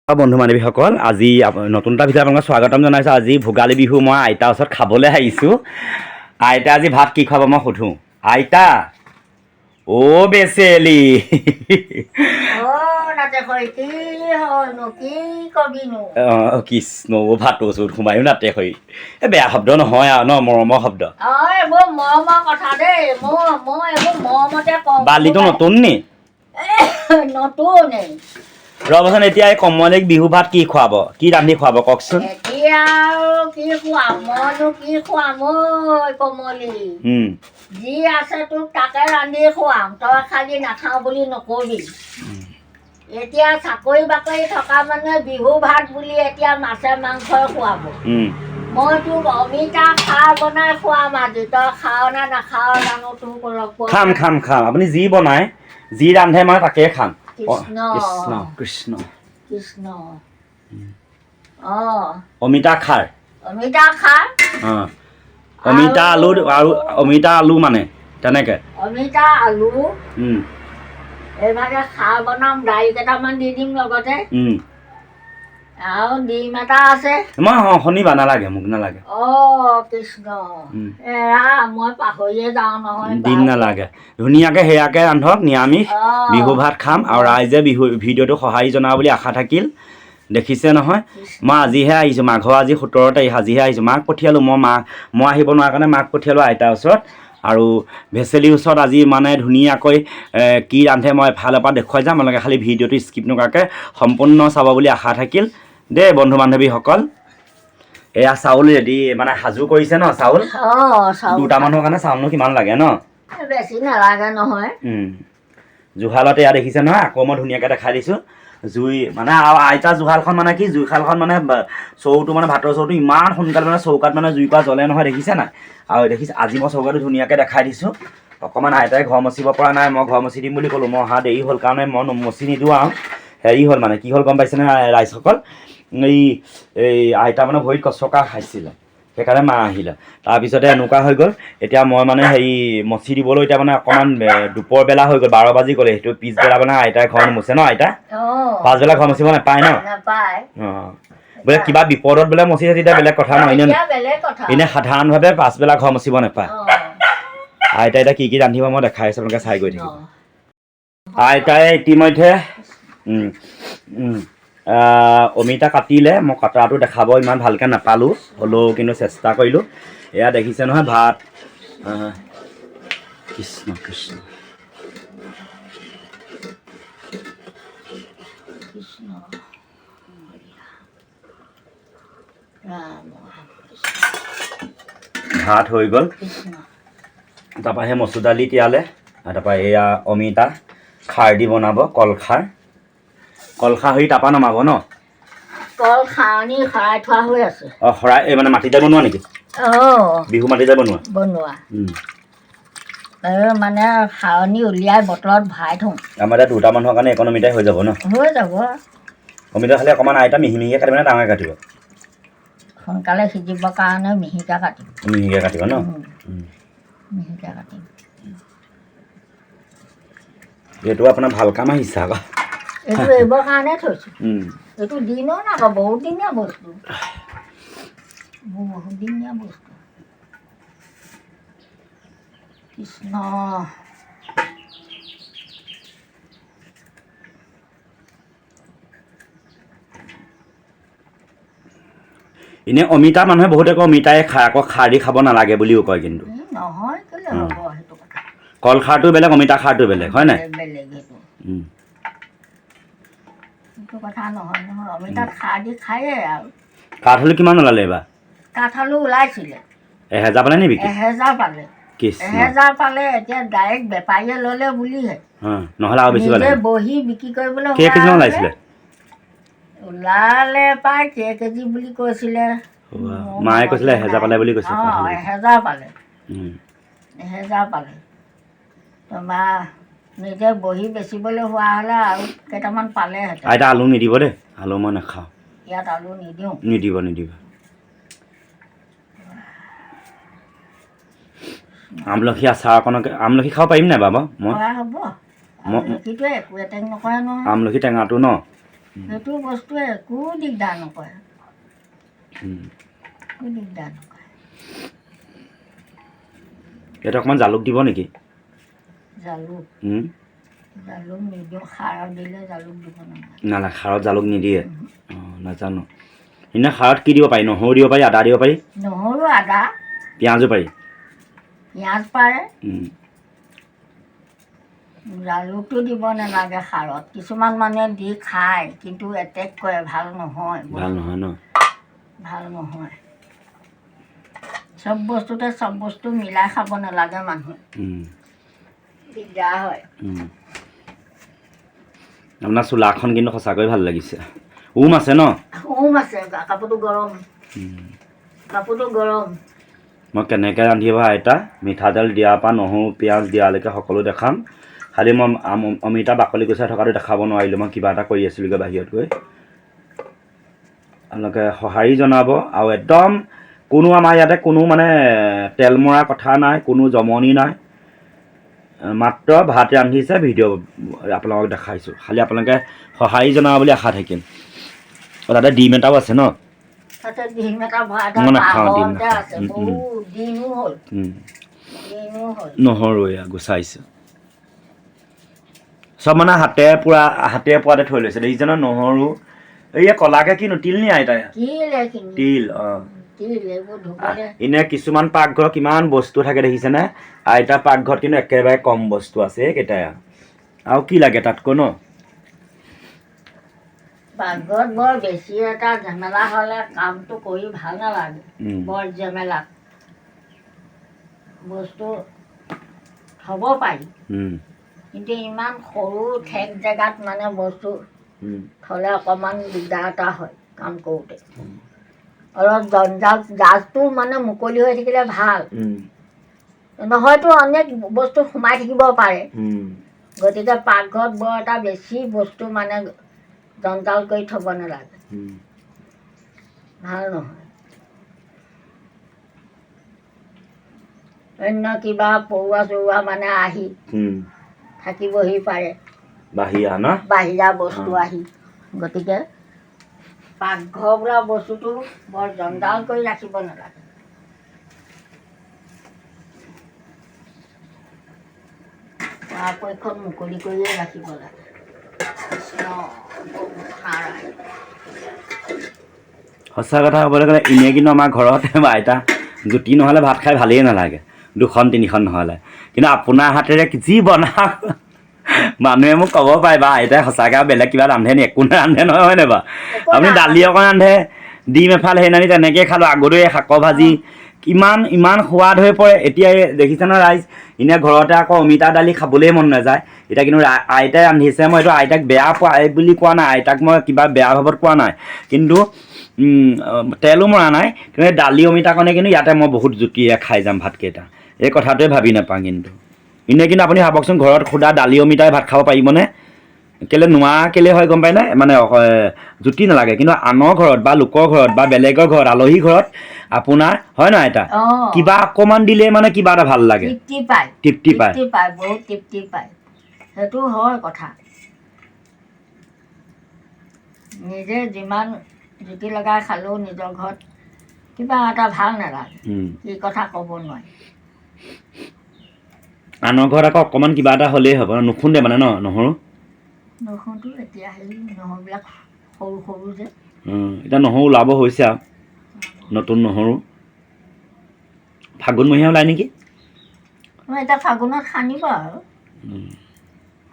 বন্ধু বান্ধৱীসকল আজি নতুন এটা ভিডিঅ'ত আপোনালোকক স্বাগতম জনাইছোঁ। আজি ভোগালী বিহু মই আইতাৰ ওচৰত খাবলৈ আহিছোঁ। আইতা আজি ভাত কি খুৱাব মই সোধোঁ। আইতা অ' বেচেলি কৃষ্ণ ভাতৰ ওচৰত সোমায়ো নাতে হৈ বেয়া শব্দ নহয় আৰু ন মৰমৰ শব্দ। বালিটো নতুন নি? ৰ'বচোন এতিয়া এই কমলীক বিহু ভাত কি খুৱাব, কি ৰান্ধি খুৱাব কওকচোন। যি আছে তোক তাকে ৰান্ধি খুৱাম, তই খালি নাখাওঁ বুলি নকবি। এতিয়া চাকৰি বাকৰি থকা মানুহে বিহু ভাত বুলি এতিয়া মাছে মাংসই খুৱাব। মই তোক অমিতা খাৰ বনাই খুৱাম আজি, তই খাৱ নে নাখাৱ জানো তোক খাম খাম খাম। আপুনি যি বনায় যি ৰান্ধে মই তাকে খাম। কৃষ্ণ কৃষ্ণ কৃষ্ণ কৃষ্ণ। অমিতা খাৰ, অমিতা খাৰ, অমিতা আলু আৰু অমিতা আলু মানে তেনেকে অমিতা আলু এইভাগে খাৰ বনাম, দাইল কেইটামান দি দিম লগতে আৰু ডিম এটা আছে। মই শনিবাৰ নালাগে, মোক নালাগে। কৃষ্ণ মই পাহৰিয়ে যাওঁ নহয়। ডিম নালাগে, ধুনীয়াকে সেয়াকে ৰান্ধক, নিৰামিষ বিহু ভাত খাম আৰু ৰাইজে বিহু ভিডিঅ'টো সঁহাৰি জনাব বুলি আশা থাকিল। দেখিছে নহয়, মই আজিহে আহিছোঁ, মাঘৰ আজি 17 তাৰিখ, আজিহে আহিছোঁ। মাক পঠিয়ালোঁ, মই আহিব নোৱাৰা কাৰণে মাক পঠিয়ালোঁ আইতাৰ ওচৰত। আৰু ভেচেলিৰ ওচৰত আজি মানে ধুনীয়াকৈ কি ৰান্ধে মই এফালৰ পৰা দেখুৱাই যাম। আপোনালোকে খালি ভিডিঅ'টো স্কিপ নকৰাকৈ সম্পূৰ্ণ চাব বুলি আশা থাকিল দেই বন্ধু বান্ধৱীসকল। এয়া চাউল ৰেডি মানে সাজু কৰিছে ন চাউল। দুটা মানুহৰ কাৰণে চাউলনো কিমান লাগে ন? বেছি নালাগে নহয়। জুহালত এয়া দেখিছে নহয়, আকৌ মই ধুনীয়াকৈ দেখাই দিছোঁ। জুই মানে আৰু আইতা জুহালখন মানে কি, জুইশালখন মানে চৌটো মানে ভাতৰ চৌটো ইমান সোনকালে মানে চৌকাত মানে জুই পৰা জ্বলে নহয়, দেখিছে নাই? আৰু দেখিছে আজি মই চৌকাটো ধুনীয়াকৈ দেখাই দিছোঁ। অকণমান আইতাই ঘৰ মচিব পৰা নাই, মই ঘৰ মচি দিম বুলি ক'লোঁ। মই অহা দেৰি হ'ল কাৰণে মই মচি নিদিওঁ আৰু হেৰি হ'ল মানে কি হ'ল গম পাইছেনে ৰাইজসকল, এই আইতা মানে ভৰিত কচকা খাইছিলে, সেইকাৰণে মা আহিলে। তাৰপিছতে এনেকুৱা হৈ গ'ল, এতিয়া মই মানে হেৰি মচি দিবলৈ এতিয়া মানে অকণমান দুপৰ বেলা হৈ গ'ল, 12 বাজি গ'লে। সেইটো পিছবেলা মানে আইতাই ঘৰ নোমোচে ন, আইতা পাছবেলা ঘৰ মচিব নাপায় ন? বোলে কিবা বিপদত বোলে মচিছে তেতিয়া বেলেগ কথা নহয়, এনে সাধাৰণভাৱে পাছবেলা ঘৰ মচিব নাপায়। আইতাই এতিয়া কি কি ৰান্ধিব মই দেখাই আছোঁ, আপোনালোকে চাই গৈ থাকিব। আইতাই ইতিমধ্যে অমিতা কাটিলে, মই কটাটো দেখাব ইমান ভালকৈ নাপালোঁ, হ'লেও কিন্তু চেষ্টা কৰিলোঁ। এয়া দেখিছে নহয় ভাত। কৃষ্ণ কৃষ্ণ ভাত হৈ গ'ল। তাৰপৰা সেই মচুৰ দালি তিয়ালে, তাৰপৰা এয়া অমিতা খাৰ দি বনাব, কলখাৰ হৈ তাৰপৰা নমাব ন? কল খাৰণি শৰাই থোৱা হৈ আছে। শৰাই এই মানে মাটিতে বনোৱা নেকি? বিহু মাটিতে বনোৱা মানে খাৰণি উলিয়াই বটলত ভৰাই থওঁ। আমাৰ এতিয়া দুটা মানুহৰ কাৰণে এখন অমিতাই হৈ যাব ন? হৈ যাব। অমিতা খালি অকণমান আইতা মিহি মিহিকৈ কাটিব নে ডাঙৰকৈ কাটিব? সোনকালে সিজিবৰ কাৰণে মিহিকৈ কাটিম। মিহিকৈ কাটিব ন? মিহিকৈ কাটিম। এইটো আপোনাৰ ভাল কাম আহিছে আকৌ। এইটো এইবৰ কাৰণে থৈছোঁ। এইটো দিনৰ না আকৌ বহুত দিনীয়া বস্তু, বহুত দিনীয়া বস্তু। কৃষ্ণ এনেই অমিতা মানুহে বহুতে কয় অমিতাই খায়, আকৌ খাৰ দি খাব নালাগে বুলিও কয়, কিন্তু নহয় কেলৈ হ'ব সেইটো কথা। কল খাৰটো বেলেগ, অমিতা খাৰটো বেলেগ, হয় নাই? বেলেগ সেইটো কথা নহয় নহয়, অমিতাত খাৰ দি খায়েই আৰু। কাঠআলু কিমান ওলালে এইবাৰ? কাঠআলু ওলাইছিলে 1000 পালে নি বিকি? 1000 পালে। 1000 পালে, এতিয়া ডাইৰেক্ট বেপাৰীয়ে ল'লে বুলিহে, নহ'লে আৰু বেছি পালে। বহি বিক্ৰী কৰিবলৈ কেইকেজি ওলাইছিলে? ওলালে প্ৰায় কেজি বুলি কৈছিলে। মায়ে কৈছিলে 1000 পালে বুলি কৈছে। 1000 পালে, 1000 পালে। তোমাৰ নিজে বহি বেচিবলৈ হোৱা হ'লে আৰু কেইটামান পালেহেঁতেন। আইতা আলু নিদিব দেই, আলু মই নাখাওঁ। ইয়াত আলু নিদিওঁ। নিদিব। আমলখি আচাৰ অকণকে, আমলখি খাব পাৰিম নাই বাবা? মই হ'ব, আমলখিটোৱে একো এটেক নকৰে নহয়। আমলখি টেঙাটো ন? সেইটো বস্তুৱে একো দিগদাৰ নকৰে, একো দিগদাৰ নকৰে। ইয়াত অকণমান জালুক দিব নেকি? জালুক জালুক নিদিওঁ, খাৰত দিলে জালুক দিব নালাগে। নালাগে, খাৰত জালুক নিদিয়ে। অঁ নাজানো। এনে খাৰত কি দিব পাৰি? নহৰু দিব পাৰি, আদা দিব পাৰি, নহৰু আদা পিঁয়াজো পাৰি। পিঁয়াজ পাৰে, উম, জালুকটো দিব নালাগে খাৰত। কিছুমান মানুহে দি খায় কিন্তু এটেক কৰে, ভাল নহয়, ভাল নহয় ন? ভাল নহয়। চব বস্তুতে চব বস্তু মিলাই খাব নালাগে মানুহে, দিগদাৰ হয়। আপোনাৰ চোলাখন কিন্তু সঁচাকৈ ভাল লাগিছে। আছে ন? আছে, কাপোৰটো গৰম, কাপোৰটো গৰম। মই কেনেকৈ ৰান্ধিব আইতা, মিঠাতেল দিয়াৰ পৰা নহৰু পিঁয়াজ দিয়ালৈকে সকলো দেখাম। খালি মই অমিতা বাকলি গুচাই থকাটো দেখাব নোৱাৰিলোঁ, মই কিবা এটা কৰি আছিলোঁগৈ বাহিৰত গৈ। আপোনালোকে সঁহাৰি জনাব। আৰু একদম কোনো আমাৰ ইয়াতে কোনো মানে তেল মৰা কথা নাই, কোনো জমনি নাই, মাত্ৰ ভাত ৰান্ধিছে, ভিডিঅ' আপোনালোকক দেখাইছোঁ। খালি আপোনালোকে সঁহাৰি জনাব বুলি আশা থাকিল। তাতে ডিম এটাও আছে ন? তাতে ডিম এটা ভৰাই মই নাখাওঁ ডিম, আছে, বহুত দিনো হ'ল, দিনো হ'ল। নহৰু এয়া গুচাইছোঁ চব মানে হাতে পোৱাতে থৈ লৈছে, দেখিছে ন? নহৰু এই কলাকে কিনো তিল নি আইতাই? তিল। অঁ এনে কিছুমান পাকঘৰত কিমান বস্তু থাকে দেখিছেনে? আইতাৰ পাকঘৰত কিন্তু একেবাৰে কম বস্তু আছে এইকেইটাই আৰু কি লাগে তাতকৈ ন? পাকঘৰত বৰ বেছি এটা ঝামেলা হ'লে কামটো কৰি ভাল নালাগে। বৰ ঝামেলা বস্তু থ'ব পাৰি, কিন্তু ইমান সৰু ঠেক জেগাত মানে বস্তু থ'লে অকণমান দিগদাৰ এটা হয় কাম কৰোঁতে। অলপ জঞ্জাল, জাজটো মানে মুকলি হৈ থাকিলে ভাল, নহয়তো অনেক বস্তু সোমাই থাকিব পাৰে। গতিকে পাকঘৰত বৰ এটা বেছি বস্তু মানে জঞ্জাল কৰি থ'ব নালাগে, ভাল নহয়। অন্য কিবা পৰুৱা চৰুৱা মানে আহি থাকিবহি পাৰে, বাহিৰা বস্তু আহি। গতিকে পাকঘৰ বোলা বস্তুটো বৰ জঞ্জাল কৰি ৰাখিব নালাগে। পৰাপক্ষত মুকলি কৰিয়ে ৰাখিব লাগে। সঁচা কথা ক'বলৈ গ'লে এনেই কিন্তু আমাৰ ঘৰত আইতা জুতি নহ'লে ভাত খাই ভালেই নালাগে, 2-3খন নহ'লে। কিন্তু আপোনাৰ হাতেৰে যি বনাওক মানুহে মোক ক'ব পাৰে বা আইতাই সঁচাকৈ আৰু বেলেগ কিবা ৰান্ধে নি? একো নাৰান্ধে নহয়, হয়নে বাৰু? আপুনি দালি অকণ ৰান্ধে, ডিম এফাল সেইদিনাখনি তেনেকৈ খালোঁ। আগতে শাকৰ ভাজি ইমান সোৱাদ হৈ পৰে। এতিয়া দেখিছে নহয় ৰাইজ, এনেই ঘৰতে আকৌ অমিতা দালি খাবলৈ মন নাযায়। এতিয়া কিন্তু আইতাই ৰান্ধিছে, মই এইটো আইতাক বেয়া পোৱা বুলি কোৱা নাই, আইতাক মই কিবা বেয়া ভাৱত কোৱা নাই, কিন্তু তেলো মৰা নাই। কিন্তু দালি অমিতাকণে কিন্তু ইয়াতে মই বহুত জুতিৰে খাই যাম ভাতকেইটা, এই কথাটোৱে ভাবি নাপাওঁ। কিন্তু এনেই কিন্তু আপুনি ভাবকচোন, ঘৰত সুদা দালি অমিতাই ভাত খাব পাৰিবনে? কেলৈ নোৱাৰা কেলৈ হয় গম পায়নে? মানে জুতি নালাগে। কিন্তু আনৰ ঘৰত বা লোকৰ ঘৰত বা বেলেগৰ ঘৰত, আলহী ঘৰত আপোনাৰ হয় নহয় আইতা, কিবা অকণমান দিলে মানে কিবা এটা ভাল লাগে, তৃপ্তি পায়, বহুত তৃপ্তি পায়। সেইটো হয় কথা। নিজে যিমান জুতি লগাই খালেও নিজৰ ঘৰত কিবা এটা ভাল নালাগে, এই কথা ক'ব নোৱাৰি। আনৰ ঘৰত আকৌ অকণমান কিবা এটা হ'লেই হ'ব, নুখুন্দে মানে ন নহৰু? নহৰুটো এতিয়া নহৰুবিলাক সৰু সৰু যে, এতিয়া নহৰু ওলাব হৈছে আৰু নতুন নহৰু ফাগুণমহীয়া ওলায় নেকি? এতিয়া ফাগুণত সানিব আৰু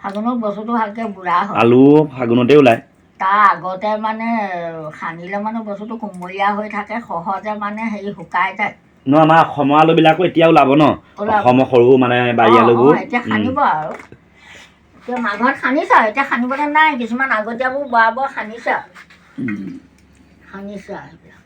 ফাগুণত বস্তুটো ভালকৈ বুঢ়া হয়। আলু ফাগুণতে ওলায়। তাৰ আগতে মানে সানিলে মানে বস্তুটো কোমলীয়া হৈ থাকে, সহজে মানে হেৰি শুকাই যায়। আমাৰ অসমৰ আলুবিলাকো এতিয়া ওলাব ন? অসমৰ সৰু মানে বাৰী আলুবোৰ এতিয়া সানিব আৰু এতিয়া মাঘত সানিছে আৰু এতিয়া সানিবলৈ নাই। কিছুমান আগতীয়াবোৰ বৰাবৰ সানিছে আৰু সেইবিলাক।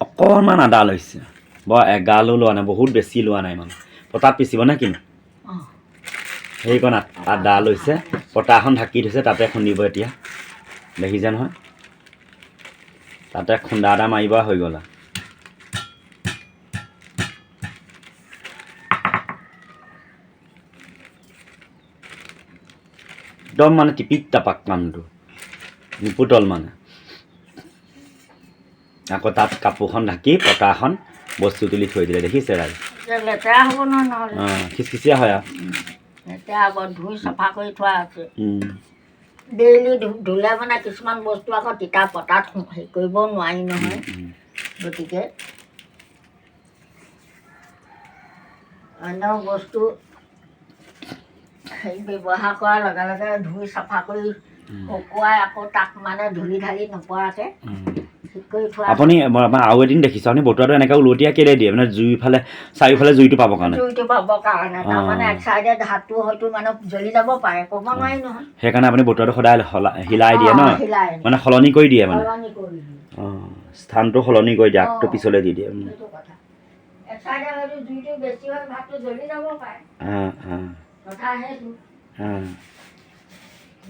অকণমান আদা লৈছে, বৰ এগালো লোৱা নাই, বহুত বেছি লোৱা নাই। মানে পতাত পিচিব নে কিনো? সেইকণ আদা লৈছে, পতাখন ঢাকি থৈছে, তাতে খুন্দিব। এতিয়া দেখিছে নহয়, তাতে খুন্দা এটা মাৰিব হৈ গ'ল আৰু একদম মানে টিপিক টাপাক মানুহটো নিপুতল মানে আকৌ তাত কাপোৰখন ঢাকি পতাখন বস্তু তুলি থৈ দিলে দেখিছে ৰাইজ লেতেৰা হ'ব নহয় নহ'লে খিচখিচিয়া হয় আৰু লেতেৰা হ'ব ধুই চাফা কৰি থোৱা আছে ডেইলি ধুলে মানে কিছুমান বস্তু আকৌ তিতা পতাত হেৰি কৰিব নোৱাৰি নহয় গতিকে অন্য বস্তু হেৰি ব্যৱহাৰ কৰাৰ লগে লগে ধুই চাফা কৰি শুকুৱাই আকৌ তাক মানে ধূলি ধালি নপৰাকৈ ঠিক কৰি থোৱা আপুনি আৰু এদিন দেখিছোঁ আপুনি বতৰাটো এনেকৈ ওলটিয়াই কেলৈ দিয়ে মানে জুইফালে চাৰিওফালে জুইটো পাবৰ কাৰণে জুইটো পাবৰ কাৰণে তাৰমানে এক চাইডে ধাতু হয়তো মানে জ্বলি যাব পাৰে ক'ব নোৱাৰি নহয় সেইকাৰণে আপুনি বতৰাটো সদায় হিলাই দিয়ে ন মানে সলনি কৰি দিয়ে মানে সলনি কৰি দিয়ে স্থানটো সলনি কৰি দিয়ে আগটো পিছলৈ দি দিয়ে সেইটো কথা এক চাইডে হয়তো জুইটো বেছি হয় ভাতটো জ্বলি যাব পাৰে কথা সেইটো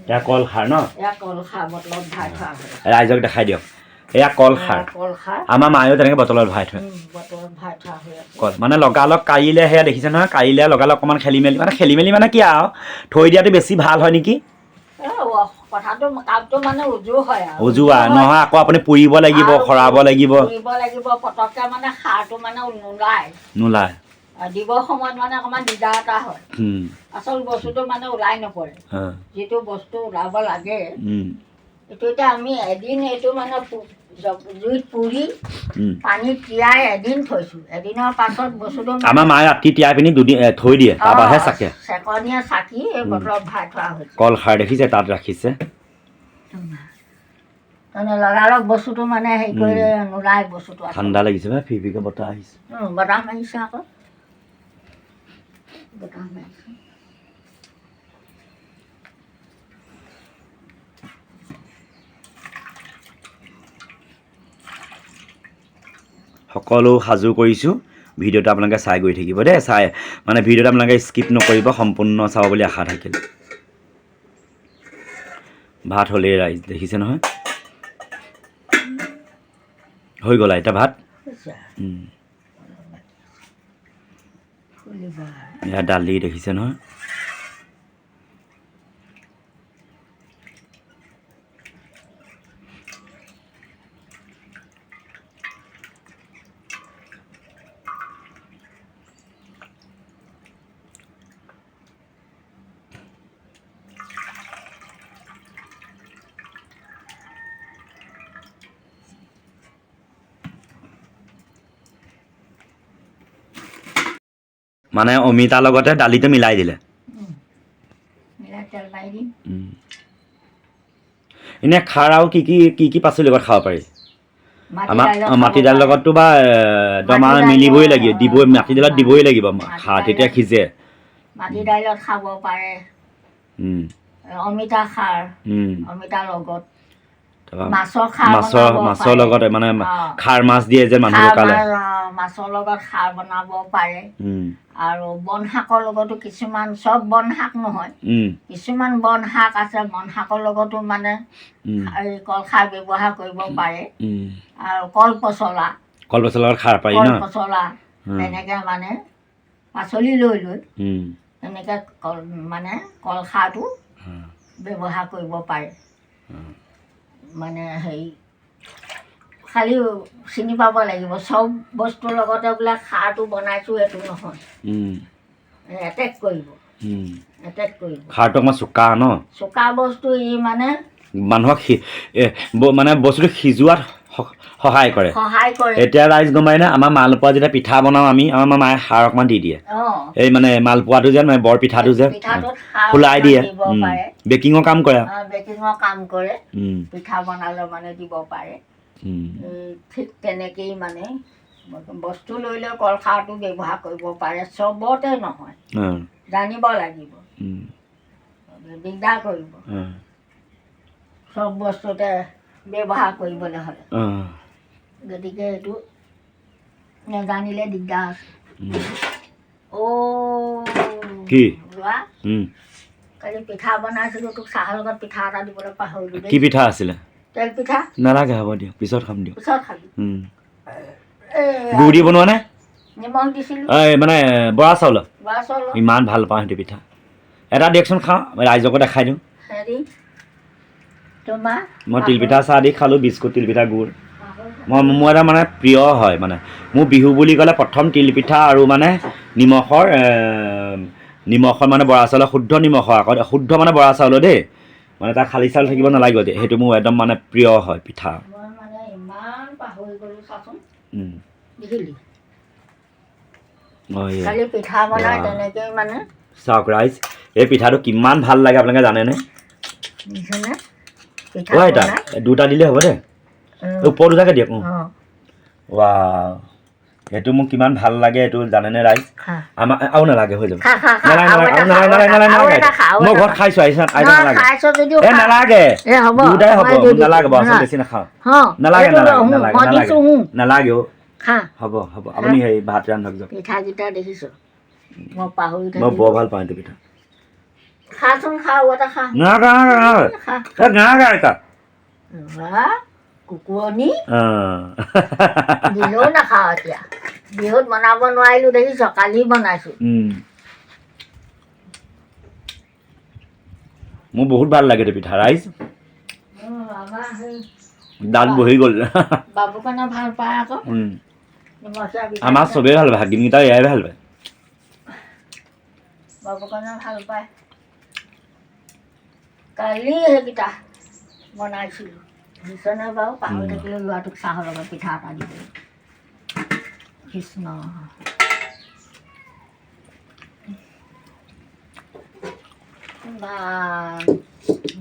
এয়া কল খাৰ ন এয়া কল খাৰ বটলত ভৰাই থোৱা হয় ৰাইজক দেখাই দিয়ক এয়া কল খাৰ আমাৰ মায়েও তেনেকৈ বটলত ভৰাই থয় বটলত ভৰাই থোৱা হৈ আছে কল মানে লগালগ কাঢ়িলে সেয়া দেখিছে নহয় কাঢ়িলে লগালগ অকণমান খেলি মেলি মানে কি আৰু থৈ দিয়াটো বেছি ভাল হয় নেকি কথাটো কাপটো মানে উজু হয় আৰু উজুৱা নহয় আকৌ আপুনি পুৰিব লাগিব খৰাব লাগিব পটককৈ মানে সাৰটো মানে নোলায় দিব সময়ত মানে অকণমান দিগদাৰ এটা হয় আচল বস্তুটো মানে ওলাই নপৰে যিটো বস্তু ওলাব লাগে এইটো এতিয়া আমি এদিন এইটো মানে জুইত পুৰি পানীত তিয়াই এদিন থৈছোঁ এদিনৰ পাছত বস্তুটো আমাৰ মায়ে ৰাতি তিয়াই পিনি দুদিন থৈ দিয়ে তাৰপৰাহে চাকে চেকনিয়ে চাকি এই বটলত ভৰাই থোৱা হৈছে কল খাৰ দেখিছে তাত ৰাখিছে তাৰমানে লগালগ বস্তুটো মানে হেৰি কৰি নোলায় বস্তুটো ঠাণ্ডা লাগিছে বা ফিৰফিৰকৈ বতাহ আহিছে বতাহ মাৰিছে আকৌ বতাহ মাৰিছে সকলো সাজু কৰিছোঁ ভিডিঅ'টো আপোনালোকে চাই গৈ থাকিব দেই চাই মানে ভিডিঅ'টো আপোনালোকে স্কিপ নকৰিব সম্পূৰ্ণ চাব বুলি আশা থাকিল ভাত হ'লেই ৰাইজ দেখিছে নহয় হৈ গ'ল এতিয়া ভাত এয়া দালি দেখিছে নহয় মানে অমিতাৰ লগতে দালিটো মিলাই দিলে এনে খাৰ আৰু কি পাচলিৰ লগত খাব পাৰি আমাৰ মাটি দাইলৰ লগততো বা আমাৰ মিলিবই লাগিব মাটি দাইলত দিবই লাগিব খাৰ তেতিয়া সিজে মাটি দাইলত খাব পাৰে অমিতা খাৰ অমিতাৰ লগত মাছৰ লগত মানে খাৰ মাছ দিয়ে যে মানুহ কালে মাছৰ লগত খাৰ বনাব পাৰে আৰু বন শাকৰ লগতো কিছুমান চব বন শাক নহয় কিছুমান বন শাক আছে বন শাকৰ লগতো মানে এই কল খাৰ ব্যৱহাৰ কৰিব পাৰে আৰু কল পচলাৰ খাৰ পাৰি কল পচলা তেনেকৈ মানে পাচলি লৈ তেনেকৈ মানে কল খাৰটো ব্যৱহাৰ কৰিব পাৰে মানে হেৰি খালি চিনি পাব লাগিব চব বস্তুৰ লগতে বোলে খাৰটো বনাইছোঁ সেইটো নহয় এটেক কৰিব খাৰটো অকণমান চোকা ন চোকা বস্তু ই মানে মানুহক মানে বস্তুটো সিজোৱাত সহায় কৰে এতিয়া ৰাইজ গম পাই নে আমাৰ মালপোৱা যেতিয়া পিঠা বনাওঁ আমি আমাৰ মায়ে সাৰ অকণমান দি দিয়ে এই মানে মালপোৱাটো যে মানে বৰ পিঠাটো যে ফুলাই দিয়ে বেকিঙৰ কাম কৰে পিঠা বনালে মানে দিব পাৰে ঠিক তেনেকেই মানে বস্তু লৈ লৈ কল খাৰটো ব্যৱহাৰ কৰিব পাৰে চবতে নহয় জানিব লাগিব দিগদাৰ কৰিব চব বস্তুতে ব্যৱহাৰ কৰিবলৈ হ'লে গতিকে এইটো নেজানিলে দিগদাৰ আছে কি কালি পিঠা বনাইছিলোঁ তোক চাহৰ লগত পিঠা এটা দিবলৈ পাহৰিলোঁ কি পিঠা আছিলে তেল পিঠা নালাগে হ'ব দিয়ক পিছত খাম দিয়ক পিছত খাবি গুড় দি বনোৱা নে নিমখ দিছিলোঁ মানে বৰা চাউল ইমান ভাল পাওঁ সেইটো পিঠা এটা দিয়কচোন খাওঁ ৰাইজকো দেখাই দিওঁ হেৰি তোমাৰ মই তিলপিঠা চাহ দি খালোঁ, বিস্কুট তিলপিঠা গুড়। মোৰ এটা মানে প্ৰিয় হয় মানে, মোৰ বিহু বুলি ক'লে প্ৰথম তিলপিঠা আৰু মানে নিমখৰ মানে বৰা চাউলৰ শুদ্ধ নিমখৰ, আকৌ শুদ্ধ মানে বৰা চাউলৰ দেই, মানে তাত খালি চাউল থাকিব নালাগিব, সেইটো মোৰ একদম মানে প্ৰিয় হয় পিঠা। মই মানে ইমান পাহৰি গ'লোঁ চাচোন, দেখিলি কালি পিঠা বনাই তেনেকেই মানে চাওক ৰাইজ, এই পিঠাটো কিমান ভাল লাগে আপোনালোকে জানেনে? বুজিছেনে? পিঠা আইতা বনাই দুটা দিলে হ'ব দে, ওপৰ দুটাকে দিয়ক। ৱা, সেইটো মোক কিমান ভাল লাগে এইটো জানেনে ৰাইজ? আমাৰ আৰু নালাগে, হৈ যাব। মই ঘৰত খাইছোঁ, আইতা নালাগে, এই নালাগে, দুটাই হ'ব, নালাগে বাৰু বেছি নাখাওঁ, নালাগে নালাগে অ', হ'ব হ'ব, আপুনি হেৰি ভাত ৰান্ধক যাওক। পিঠাকেইটা দেখিছোঁ, মই পাহৰি মই থাকিলোঁ। বৰ ভাল পাওঁ এইটো পিঠা। খাচোন, খা এটা খা। কুকুৰনি দিলেও নাখাওঁ এতিয়া। বিহুত বনাব নোৱাৰিলোঁ দেখিছ, কালি বনাইছোঁ। মোৰ বহুত ভাল লাগে এইটো পিঠা ৰাইজ, দাঁত বহি গ'ল। বাবু কাৰণে ভাল পায় আকৌ। আমাৰ চবেই ভাল পায়, ভাগিনকেইটা এয়াই ভাল পায়। বাবু কাৰণে ভাল পায়। কালি সেইকেইটা বনাইছিলোঁ, বুজিছনে বাৰু? পাহৰি থাকিলোঁ ল'ৰাটোক চাহৰ লগত পিঠা এটা দিবলৈ। কৃষ্ণ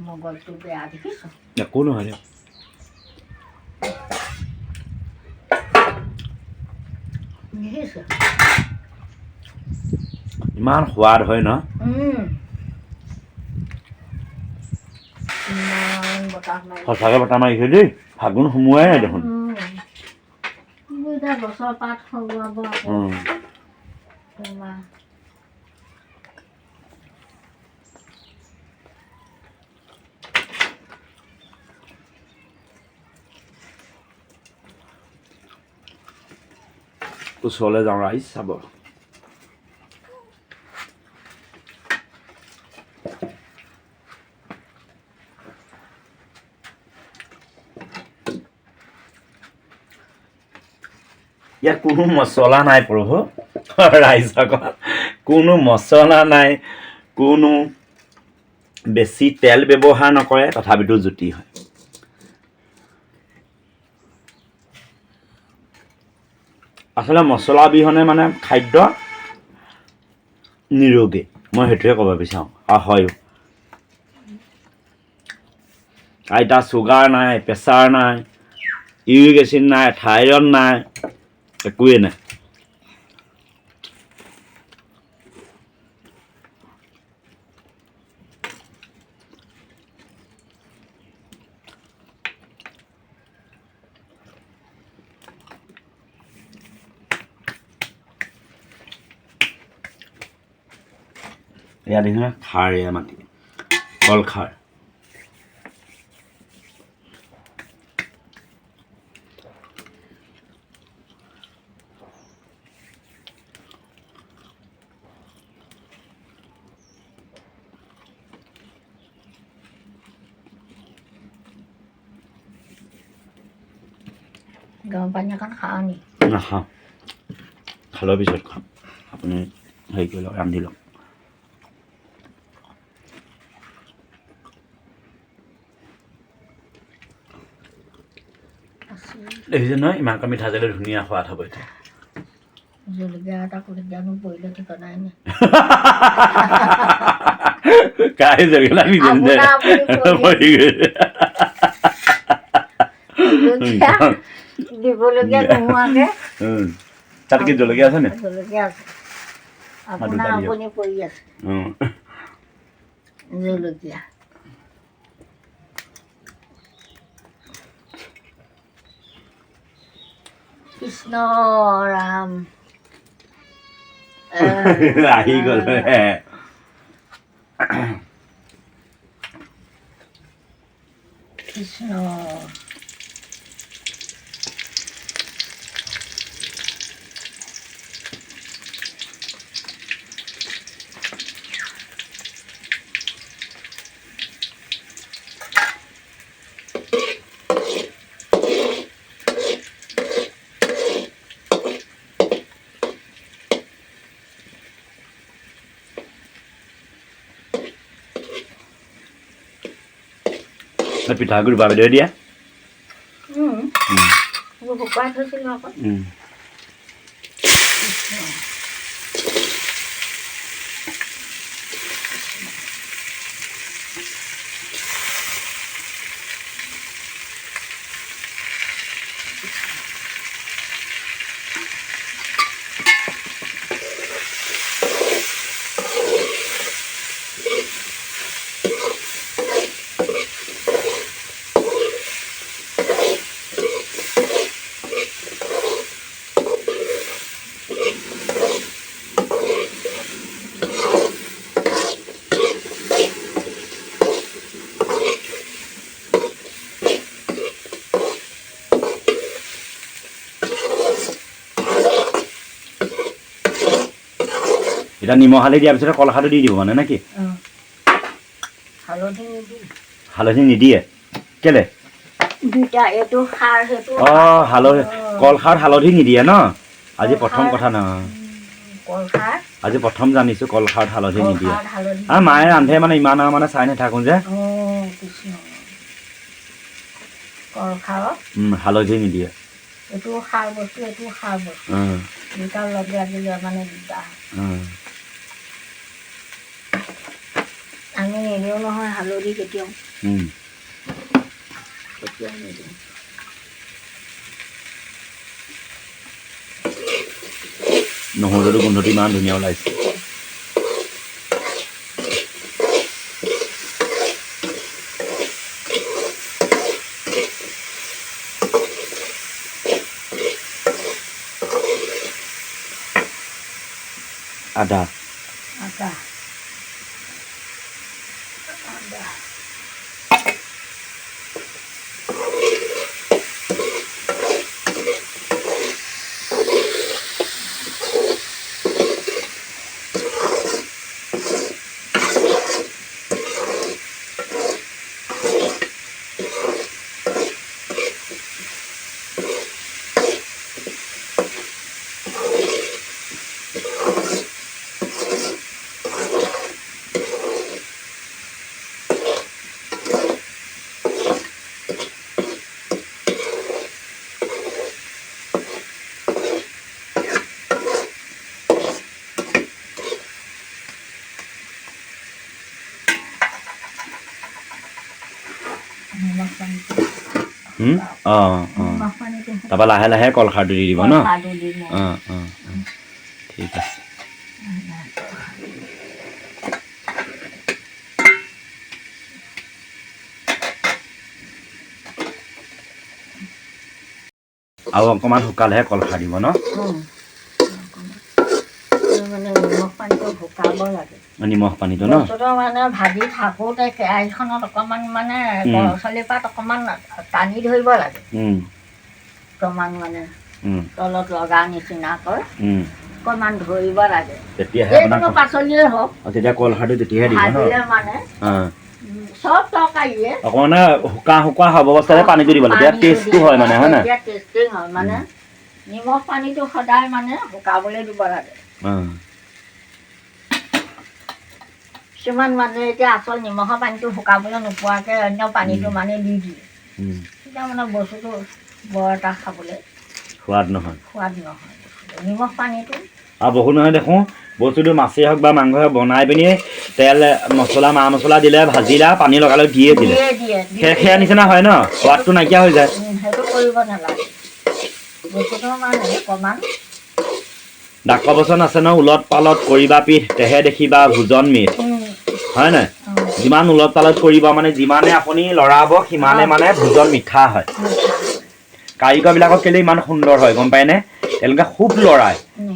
মগজটো বেয়া দেখিছ। একো নহয় দিয়ক। ইমান সোৱাদ হয় ন? সঁচাকে বতাহ মাৰিছে দেই, ফাগুন সোমোৱাই নাই দেখোন। গছৰ পাত সৰুৱাব আকৌ। ওচৰলৈ যাওঁ ৰাইজ চাব। ইয়াত কোনো মছলা নাই প্ৰভু, ৰাইজসকল, কোনো মছলা নাই, কোনো বেছি তেল ব্যৱহাৰ নকৰে, তথাপিতো জুতি হয়। আচলতে মছলা অবিহনে মানে খাদ্য নিৰোগী, মই সেইটোৱে ক'ব বিচাৰোঁ, আৰু হয়ো। আইতা চুগাৰ নাই, প্ৰেছাৰ নাই, ইউৰিক এচিড নাই, থাইৰয়ড নাই, একোৱেই নাই। এয়া দেখিছে খাৰ, এয়া মাটি কল খাৰ। গৰম পানী অকণ খাওঁ নি? নাখাওঁ, খালৰ পিছত খাম, আপুনি হেৰি কৰি লওক, ৰান্ধি লওক। দেখিছে নহয়, ইমানকৈ মিঠা তেলে ধুনীয়া সোৱাদ হ'ব এতিয়া। জলকীয়া এটা জানো পৰিলে ঠিকনাই নাই। কাই জলকীয়া দিবলগীয়া নোহোৱাকে। তাত কি জলকীয়া আছে নে? জলকীয়া আছে, আপোনাৰ আপুনি পৰি আছে জলকীয়া। কৃষ্ণ ৰাম আহি গ'ল। কৃষ্ণ পিঠাগুৰি বাইদেৱে দিয়া শুকুৱাই থৈছিলোঁ আকৌ এতিয়া নিমখ হালধি দিয়াৰ পিছতে কলখাৰটো দি দিব মানে নেকি হালধি নিদিয়ে কেলে অঁ হালধি কলখাৰত হালধি নিদিয়ে ন আজি প্ৰথম কথা ন আজি প্ৰথম জানিছোঁ কলখাৰত হালধি নিদিয়ে আৰু মায়ে ৰান্ধে মানে ইমান আৰু মানে চাই নাথাকোঁ যে হালধি নিদিয়ে এইটো সাৰ বস্তু এইটো সাৰ বস্তু দুটা লগে দিলে মানে দিগদাৰ আমি নিদিওঁ নহয় হালধি কেতিয়াও নিদিওঁ নহৰুটো গোন্ধটো ইমান ধুনীয়া ওলাইছে আদা আদা তাৰপৰা লাহে লাহে কলখাৰটো দি দিব ন ঠিক আছে আৰু অকণমান শুকালেহে কলখাৰ দিব ন নিমখ পানীটো ন মানে ভাজি থাকোঁতে কেৰাহীখনত অকণমান মানে গছলি পাত অকণমান টানি ধৰিব লাগে অকণমান মানে তলত লগা নিচিনাকৈ অকণমান ধৰিব লাগে যিকোনো পাচলিয়ে হওক তেতিয়া কলখাৰটো তেতিয়াহে দিব ভাজিলে মানে চব তৰকাৰীয়ে অকণমান শুকা হ'ব অৱস্থাতে পানীটো দিব লাগে তেতিয়া টেষ্টটো হয় মানে হয় নাই টেষ্টিং হয় মানে নিমখ পানীটো সদায় মানে শুকাবলৈ দিব লাগে কিছুমান মানুহে এতিয়া আচল নিমখৰ পানীটো শুকাবলৈ নোপোৱাকৈ অন্য পানীটো মানে দি দিয়ে তেতিয়া মানে বস্তুটো বৰ এটা খাবলৈ সোৱাদ নহয় নিমখ পানীটো আৰু বহুত নহয় দেখোঁ বস্তুটো মাছেই হওক বা মাংসই হওক বনাই পিনি তেল মছলা মা মছলা দিলে ভাজিলে পানী লগালে দিয়ে দিলে সেয়া নিচিনা হয় ন সোৱাদটো নাইকিয়া হৈ যায় সেইটো কৰিব নালাগে বস্তুটো মানে অকণমান ডাকৰ বচন আছে ন উলট পালট কৰিবা পিঠ তেহে দেখিবা ভোজন মিঠ হয় নাই যিমান উলট পালট কৰিবা মানে যিমানে আপুনি লৰাব সিমানে মানে ভোজন মিঠা হয় কাৰিকৰবিলাকক কেলে ইমান সুন্দৰ হয় গম পায়নে তেওঁলোকে খুব লৰাই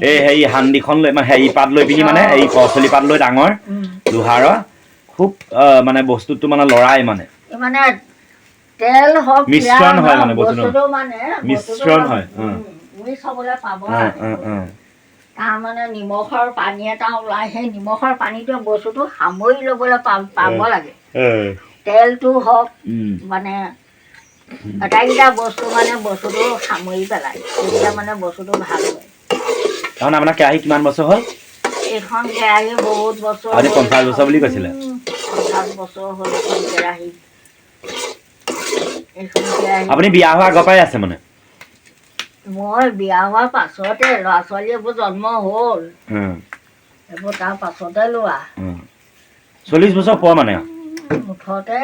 এই হেৰি হান্দিখন লৈ মানে হেৰি পাত লৈ পিনি মানে এই কচলি পাত লৈ ডাঙৰ লোহাৰৰ খুব মানে বস্তুটো মানে লৰাই মানে তেল হওক মিশ্ৰণ হয় মানে বস্তুটো মিশ্ৰণ হয় তাৰমানে নিমখৰ পানী এটা ওলাই সেই নিমখৰ পানীটো বস্তুটো সামৰি ল'বলৈ পাব লাগে তেলটো হওক মানে আটাইকেইটা বস্তু মানে বস্তুটো সামৰি পেলাই তেতিয়া মানে বস্তুটো ভাল হয় কাৰণ আপোনাৰ কেৰাহী কিমান বছৰ হ'ল এইখন কেৰাহী বহুত বছৰ 50 বছৰ বুলি কৈছিলে 50 বছৰ হ'ল এখন কেৰাহী এইখিনিতে আহি আপুনি বিয়া হোৱা আগৰ পৰাই আছে মানে মই বিয়া হোৱাৰ পাছতে ল'ৰা ছোৱালী এইবোৰ জন্ম হ'ল উম, এইবোৰ তাৰ পাছতে লোৱা 40 বছৰ পোৱা মানে মুঠতে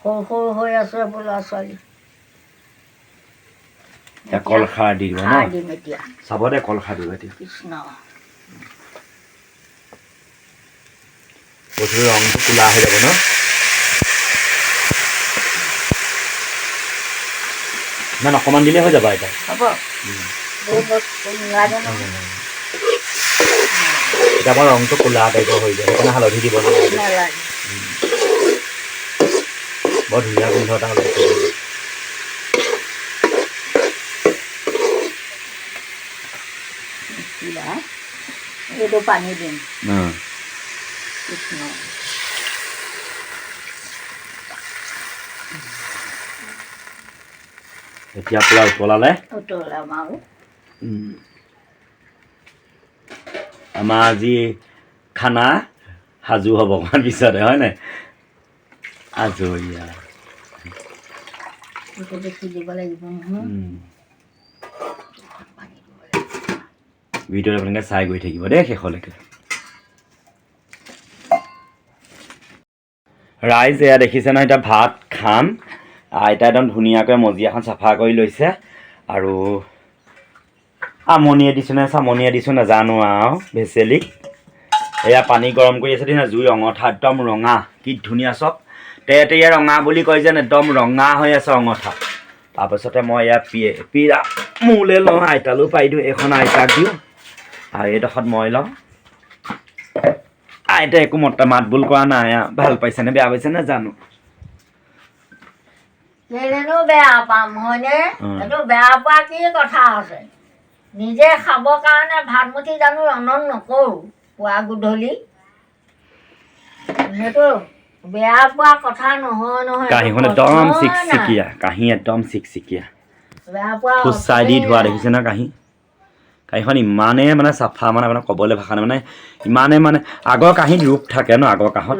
সৰু সৰু হৈ আছে এইবোৰ ল'ৰা ছোৱালী এতিয়া কল খাৰ দি দিব ন খাৰ দিম এতিয়া চাব দে কল খাৰ দিব এতিয়া কৃষ্ণ বস্তুৰ ৰংটো কোলা হৈ যাব ন ইমান অকণমান দিলে হৈ যাব এতিয়া হ'ব এই বস্তু নালাগে নহয় এতিয়া আমাৰ ৰংটো কোলা টাইপৰ হৈ যায় সেইকাৰণে হালধি দিব নালাগে নালাগে বৰ ধুনীয়া গোন্ধ এটা ওলাইছে কিবা এইটো পানী দিম কৃষ্ণ এতিয়া পুৰা উতলালে উতলাম আৰু আমাৰ আজি খানা সাজু হ'ব অকণমান পিছতে হয় নাই আজৰি এইটো বেছি দিব লাগিব নহয় পানী দিব লাগিব ভিডিঅ'ত আপোনালোকে চাই গৈ থাকিব দেই শেষলৈকে ৰাইজ এয়া দেখিছে নহয় এতিয়া ভাত খাম আইতা একদম ধুনীয়াকৈ মজি এখন চাফা কৰি লৈছে আৰু আমনিয়ে দিছোঁ নে চামনিয়ে দিছোঁ নাজানো আৰু ভেচেলিক এয়া পানী গৰম কৰি আছে দেই জুই অঙঠা একদম ৰঙা কি ধুনীয়া চব তেতেয়া ৰঙা বুলি কয় যেন একদম ৰঙা হৈ আছে অঙঠা তাৰপাছতে মই এয়া পিৰা মোলৈ লওঁ আইতালৈও পাই দিওঁ এইখন আইতাক দিওঁ আৰু এইডোখৰত মই লওঁ আইতা একো মাত বোল কৰা নাই ভাল পাইছেনে বেয়া পাইছেনে জানো কেলেনো বেয়া পাম হয়নে এইটো বেয়া পোৱা কি কথা আছে নিজে খাবৰ কাৰণে ভাত মুঠি জানো ৰন্ধন নকৰোঁ পুৱা গধূলি সেইটো বেয়া পোৱা কথা নহয় নহয় কাঁহীখন একদম চিকচিকীয়া কাঁহী একদম চিকচিকীয়া বেয়া পোৱা ফুচাই দি ধোৱা দেখিছে ন কাঁহীখন ইমানেই মানে চাফা মানে আপোনাক ক'বলৈ ভাষা নাই মানে ইমানে মানে আগৰ কাঁহীত ৰূপ থাকে ন আগৰ কাঁহত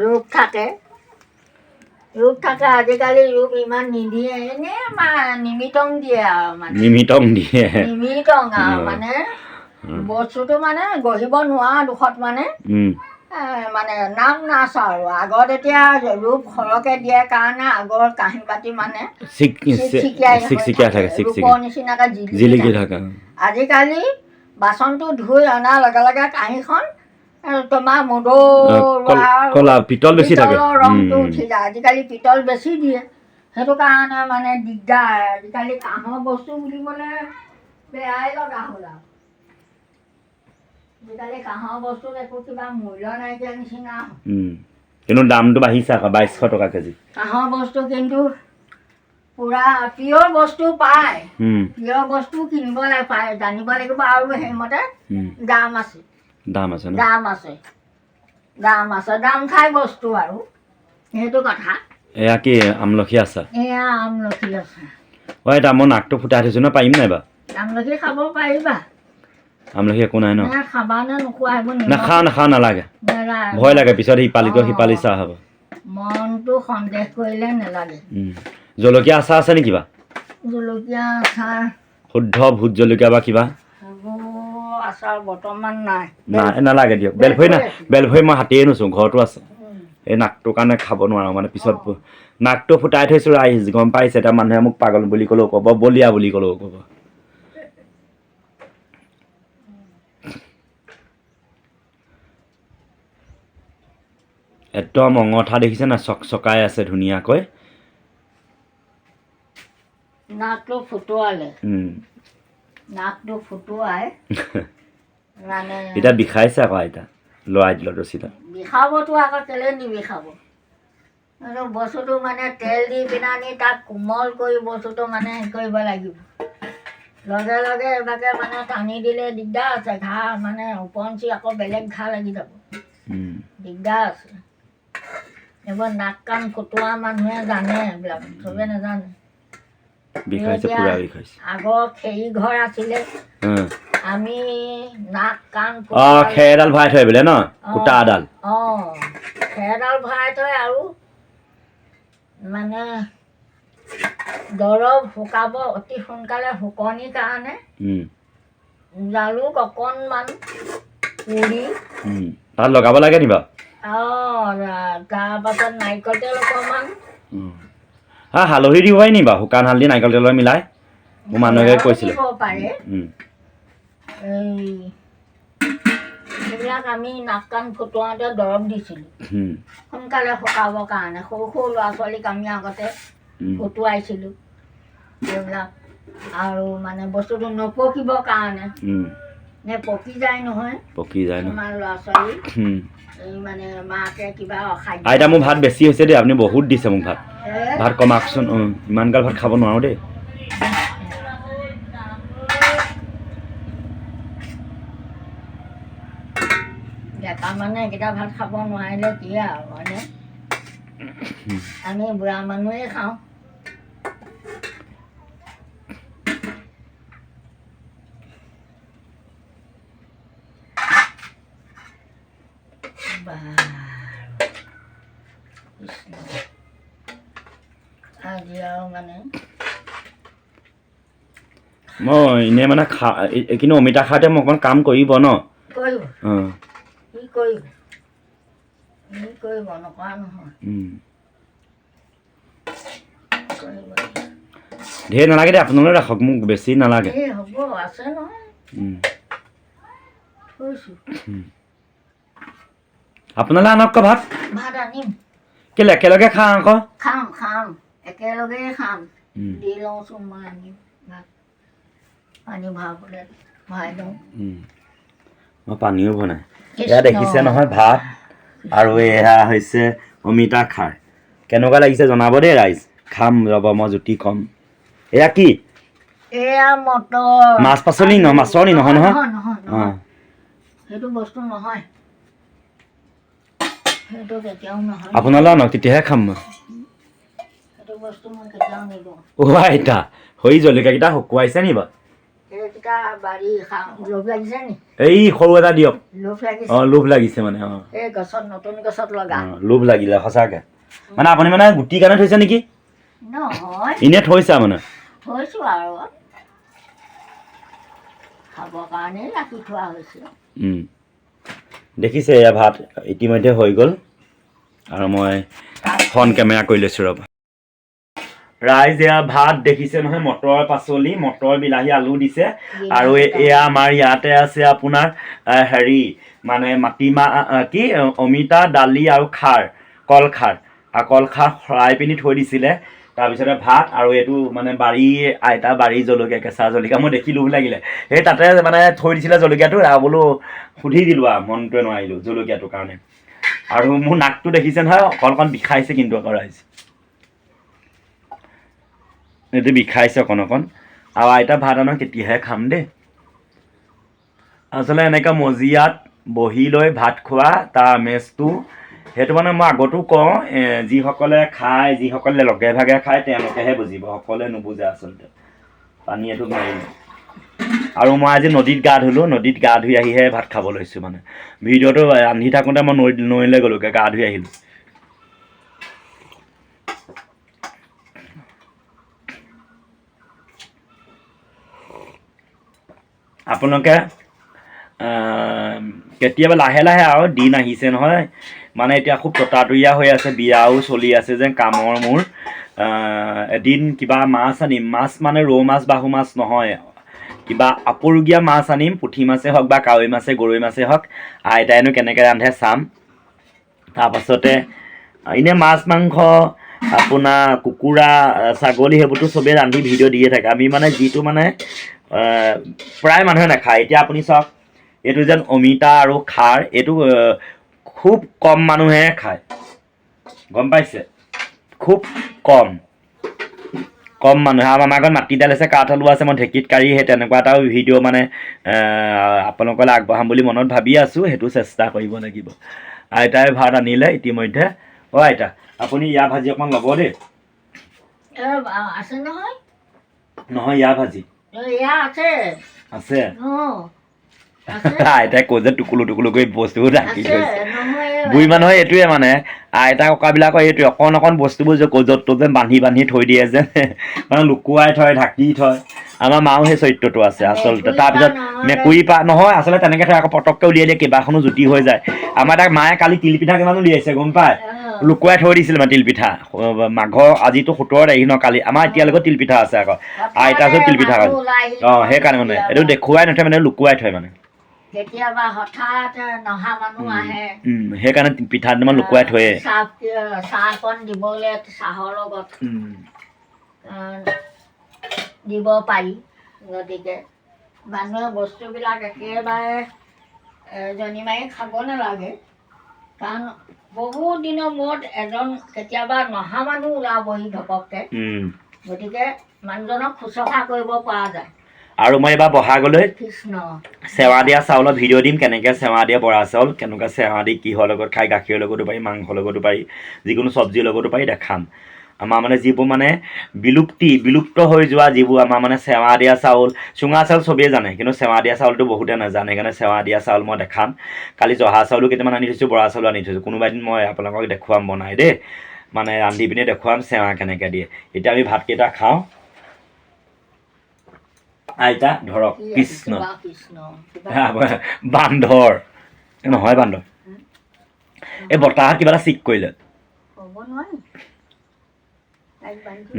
ৰূপ থাকে আজিকালি ৰূপ ইমান নিদিয়ে এনেই নিমিতং দিয়ে আৰু মানে নিমিতং দিয়ে নিমিতং আৰু মানে বস্তুটো মানে গঢ়িব নোৱাৰা দুখত মানে মানে নাম নাচ আৰু আগত এতিয়া ৰূপ সৰহকৈ দিয়ে কাৰণে আগৰ কাঁহী বাতি মানে চিকচিকীয়া থাকে ৰূপৰ নিচিনাকৈ জিলিকি থাকে আজিকালি বাচনটো ধুই অনাৰ লগে লগে কাঁহীখন তোমাৰ মদৰ পিতল বেছি থাকে ৰংটো উঠি যায় আজিকালি পিতল বেছি দিয়ে সেইটো কাৰণে মানে দিগদাৰ আজিকালি কাঁহৰ বস্তু বুলিবলৈ বেয়াই লগা হ'ল আৰু আজিকালি কাঁহৰ বস্তুত একো কিবা মূল্য নাইকিয়া নিচিনা কিন্তু দামটো বাঢ়িছে আকৌ 2200 টকা কেজি কাঁহৰ বস্তু কিন্তু পুৰা পিয়ৰ বস্তু পায় পিয়ৰ বস্তু কিনিব পায় জানিব লাগিব আৰু সেইমতে দাম আছে দাম খাই বস্তু আৰু সেইটো কথা এয়া কি আমলখি আচাৰ এয়া আমলখি আছে এতিয়া মই নাকটো ফুটাই থৈছোঁ ন পাৰিম নাই বাৰু আমলখি খাব পাৰিবা আমলখি একো নাই ন খাবা নে নোখোৱা নাখাওঁ নালাগে ভয় লাগে পিছত সিপালি চাহ হ'ব মনটো সন্দেহ কৰিলে নালাগে জলকীয়া আচাৰ আছে নেকি বা জলকীয়া আচাৰ শুদ্ধ ভোট জলকীয়া বা কিবা আচাৰ বৰ্তমান নাই নালাগে দিয়ক বেলভৈ মই হাতেই নোচোঁ ঘৰতো আছে এই নাকটোৰ কাৰণে খাব নোৱাৰোঁ মানে পিছত নাকটো ফুটাই থৈছোঁ ৰাইজ গম পাইছে এতিয়া মানুহে মোক পাগল বুলি ক'লেও ক'ব বলিয়া বুলি ক'লেও ক'ব একদম অঙঠা দেখিছে না চকচকাই আছে ধুনীয়াকৈ নাকটো ফুটোৱাই মানে এতিয়া বিষাইছে আকৌ আইতা লৰাই দিলত ৰচিটা বিষাবতো আকৌ কেলে নিবিষাব বস্তুটো মানে তেল দি পিনে আনি তাক কোমল কৰি বস্তুটো মানে হেৰি কৰিব লাগিব লগে লগে এবাকে মানে টানি দিলে দিগদাৰ আছে ঘাঁ মানে উপঞ্চি আকৌ বেলেগ ঘাঁ লাগি যাব দিগদাৰ আছে এইবোৰ নাক কাণ ফুটোৱা মানুহে জানে এইবিলাক চবে নাজানে আগৰ খেৰী ঘৰ আছিলে আমি নাক কাণ খেৰডাল ভৰাই থৈ বোলে ন কুটাডাল খেৰডাল ভৰাই থৈ আৰু মানে দৰৱ শুকাব অতি সোনকালে শুকনিৰ কাৰণে জালুক অকণমান পুৰি তাত লগাব লাগে নি বাৰু তাৰপাছত নাৰিকল তেল অকণমান হালধি দিব পাৰি নি বাৰু শুকান হালধি নাৰিকল তেলৰ মিলাই মোৰ মানুহে কৈছিলে দিব পাৰে এইবিলাক আমি নাক কাণ ফুটোৱাওঁতে দৰৱ দিছিলোঁ সোনকালে শুকাবৰ কাৰণে সৰু সৰু ল'ৰা ছোৱালীক আমি আগতে ফুটুৱাইছিলোঁ এইবিলাক আৰু মানে বস্তুটো নপকিবৰ কাৰণে নে পকি যায় নহয় আমাৰ ল'ৰা ছোৱালী এই মানে মাকে কিবা খাদ্য আইতা মোৰ ভাত বেছি হৈছে দেই আপুনি বহুত দিছে মোক ভাত কমাকচোন ইমান গাল ভাত খাব নোৱাৰোঁ দেই ডেকা মানে এইকেইটা ভাত খাব নোৱাৰিলে কি আৰু মানে আমি বুঢ়া মানুহেই খাওঁ আজি আৰু মানে মই এনেই মানে কিন্তু অমিতা খাওঁতে মই অকণমান কাম কৰিব ন কৰিব কি কৰিব নকৰা নহয় ঢেৰ নালাগে দেই আপোনালোকে ৰাখক মোক বেছি নালাগে হ'ব আছে নহয় থৈছোঁ আপোনালৈ আনক ভাত ভাত আনিম কেলে একেলগে খাওঁ আকৌ খাম একেলগে খাম দি লওঁচোন মই আনিম ভাত পানী ভৰাবলৈ ভৰাই লওঁ মই পানীও বনাই এয়া দেখিছে নহয় ভাত আৰু এয়া হৈছে অমিতা খাৰ কেনেকুৱা লাগিছে জনাব দেই ৰাইজ খাম ৰ'ব মই জুতি কম এয়া কি এয়া মটৰ মাছ পাচলি মাছৰ নি নহয় নহয় সেইটো বস্তু নহয় সেইটো কেতিয়াও নহয় আপোনালৈ আনক তেতিয়াহে খাম মই সেইটো বস্তু মই কেতিয়াও নিদিওঁ আইতা হৈ জলকীয়াকেইটা শুকুৱাইছে নি বাৰু এইকেইটা বাৰী লোভ লাগিছে নি এই সৰু এটা দিয়ক লোভ লাগিছে লোভ লাগিছে মানে এই গছত নতুন গছত লগা লোভ লাগিলে সঁচাকে মানে আপুনি মানে গুটি কাৰণে থৈছে নেকি নহয় এনেই থৈছা মানে থৈছোঁ আৰু খাবৰ কাৰণেই ৰাখি থোৱা হৈছে দেখিছে এয়া ভাত ইতিমধ্যে হৈ গ'ল আৰু মই ফ্ৰণ্ট কেমেৰা কৰি লৈছোঁ ৰ'ব ৰাইজ এয়া ভাত দেখিছে নহয় মটৰ পাচলি মটৰ বিলাহী আলু দিছে আৰু এয়া আমাৰ ইয়াতে আছে আপোনাৰ হেৰি মানে মাটিমাহ কি অমিতা দালি আৰু খাৰ কলখাৰ ফ্ৰাই পিনি থৈ দিছিলে তাৰপিছতে ভাত আৰু এইটো মানে আইতা বাৰী জলকীয়া কেঁচা জলকীয়া মই দেখি লোভ লাগিলে সেই তাতে মানে থৈ দিছিলে জলকীয়াটো বোলো সুধি দিলোঁ আৰু মনটোৱে নোৱাৰিলোঁ জলকীয়াটোৰ কাৰণে আৰু মোৰ নাকটো দেখিছে নহয় অকণ বিষাইছে কিন্তু আকৌ ৰাইজ এইটো বিষাইছে অকণ আৰু আইতা ভাত আনক তেতিয়াহে খাম দেই আচলতে এনেকৈ মজিয়াত বহি লৈ ভাত খোৱা তাৰ আমেজটো সেইটো মানে মই আগতো কওঁ যিসকলে খায় যিসকলে লগে ভাগে খায় তেওঁলোকেহে বুজিব সকলোৱে নুবুজে আচলতে পানী এইটো মাৰিলে আৰু মই আজি নদীত গা ধুলোঁ নদীত গা ধুই আহিহে ভাত খাব লৈছোঁ মানে ভিডিঅ'টো ৰান্ধি থাকোঁতে মই নৈলৈ গ'লোগৈ গা ধুই আহিলোঁ আপোনালোকে কেতিয়াবা লাহে লাহে আৰু দিন আহিছে নহয় মানে এতিয়া খুব ততাতৈয়া হৈ আছে বিয়াও চলি আছে যে কামৰ মোৰ এদিন কিবা মাছ আনিম মাছ মানে ৰৌ মাছ বাহু মাছ নহয় কিবা আপুৰুগীয়া মাছ আনিম পুঠি মাছেই হওক বা কাৱৈ মাছে গৰৈ মাছেই হওক আইতাইনো কেনেকৈ ৰান্ধে চাম তাৰপাছতে এনেই মাছ মাংস আপোনাৰ কুকুৰা ছাগলী সেইবোৰতো চবেই ৰান্ধি ভিডিঅ' দিয়ে থাকে আমি মানে যিটো মানে প্ৰায় মানুহে নাখায় এতিয়া আপুনি চাওক এইটো যেন অমিতা আৰু খাৰ এইটো খুব কম মানুহে খায় গম পাইছে খুব কম মানুহে আৰু আমাৰ ঘৰত মাটি দাইল আছে কাঠ আলু আছে মই ঢেঁকীত কাঢ়ি সেই তেনেকুৱা এটাও ভিডিঅ' মানে আপোনালোকলৈ আগবঢ়াম বুলি মনত ভাবি আছোঁ সেইটো চেষ্টা কৰিব লাগিব আইতাই ভাত আনিলে ইতিমধ্যে আইতা আপুনি ইয়াৰ ভাজি অকণমান ল'ব দেই আছে নহয় ইয়াৰ ভাজি আছে আইতাই কৈ যে টুকুলো কৰি বস্তুবোৰ ৰাখি থৈছে বুঢ়ী মানুহৰ এইটোৱে মানে আইতা ককাবিলাকৰ এইটোৱে অকণ অকণ বস্তুবোৰ যে য'ত ত'ত যে বান্ধি বান্ধি থৈ দিয়ে যে মানে লুকুৱাই থয় ঢাকি থয় আমাৰ মাও সেই চৰিত্ৰটো আছে আচলতে তাৰপিছত মেকুৰী পা নহয় আচলতে তেনেকৈ থয় আকৌ পটককৈ উলিয়াই দিয়ে কেইবাখনো জুতি হৈ যায় আমাৰ তাক মায়ে কালি তিলপিঠা কিমান উলিয়াইছে গম পায় লুকুৱাই থৈ দিছিল মানে তিলপিঠা মাঘৰ আজিতো 17 তাৰিখ ন কালি আমাৰ এতিয়ালৈকে তিলপিঠা আছে আকৌ আইতা ওচৰত তিলপিঠা আছে সেইকাৰণে মানে এইটো দেখুৱাই নথয় মানে লুকুৱাই থয় মানে কেতিয়াবা হঠাৎ নহা মানুহ আহে সেইকাৰণে পিঠা দুটামান লুকুৱাই থয়ে চাহকণ দিবলৈ চাহৰ লগত দিব পাৰি গতিকে মানুহে বস্তুবিলাক একেবাৰে জনি মাৰি খাব নালাগে কাৰণ বহুত দিনৰ মূৰত এজন কেতিয়াবা নহা মানুহ ওলাবহি ঘপককৈ গতিকে মানুহজনক শুশ্ৰূষা কৰিব পৰা যায় আৰু মই এইবাৰ বহাগলৈ কৃষ্ণ চেৱা দিয়া চাউলৰ ভিডিঅ' দিম কেনেকৈ চেৱা দিয়ে বৰা চাউল কেনেকৈ চেৱা দি কিহৰ লগত খাই গাখীৰৰ লগতো পাৰি মাংসৰ লগতো পাৰি যিকোনো চব্জিৰ লগতো পাৰি দেখাম আমাৰ মানে যিবোৰ মানে বিলুপ্ত হৈ যোৱা যিবোৰ আমাৰ মানে চেৱা দিয়া চাউল চুঙা চাউল চবেই জানে কিন্তু চেৱা দিয়া চাউলটো বহুতে নাজানে সেইকাৰণে চেৱা দিয়া চাউল মই দেখাম কালি জহা চাউলো কেইটামান আনি থৈছোঁ বৰা চাউলো আনি থৈছোঁ কোনোবা এদিন মই আপোনালোকক দেখুৱাম বনাই দেই মানে ৰান্ধি পিনে দেখুৱাম চেৱা কেনেকৈ দিয়ে এতিয়া আমি ভাতকেইটা খাওঁ আইতা ধৰক কৃষ্ণ বান্দৰ নহয় বান্দৰ এই বতাহত কিবা এটা চিক কৰিলে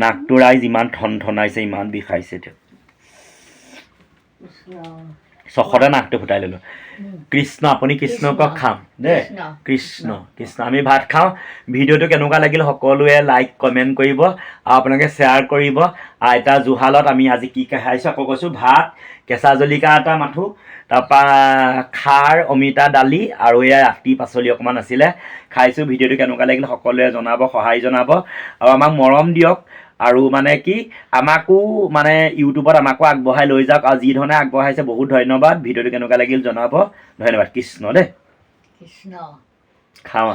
নাকটো ৰাইজ ইমান ঠনঠনাইছে ইমান বিষাইছে এতিয়া চখতে নাকটো ফুটাই ল'লোঁ কৃষ্ণ আপুনি কৃষ্ণক খাম দেই কৃষ্ণ কৃষ্ণ আমি ভাত খাওঁ ভিডিঅ'টো কেনেকুৱা লাগিল সকলোৱে লাইক কমেণ্ট কৰিব আৰু আপোনালোকে শ্বেয়াৰ কৰিব আইতা জুহালত আমি আজি কি খাইছোঁ আকৌ কৈছোঁ ভাত কেঁচা জলকীয়া এটা মাথো তাৰপৰা খাৰ অমিতা দালি আৰু এয়া ৰাতি পাচলি অকণমান আছিলে খাইছোঁ ভিডিঅ'টো কেনেকুৱা লাগিল সকলোৱে জনাব সহায় জনাব আৰু আমাক মৰম দিয়ক আৰু মানে কি আমাকো মানে ইউটিউবত আমাকো আগবঢ়াই লৈ যাওক আৰু যি ধৰণে আগবঢ়াইছে বহুত ধন্যবাদ ভিডিঅ'টো কেনেকুৱা লাগিল জনাব ধন্যবাদ কৃষ্ণ দেই কৃষ্ণ খাওঁ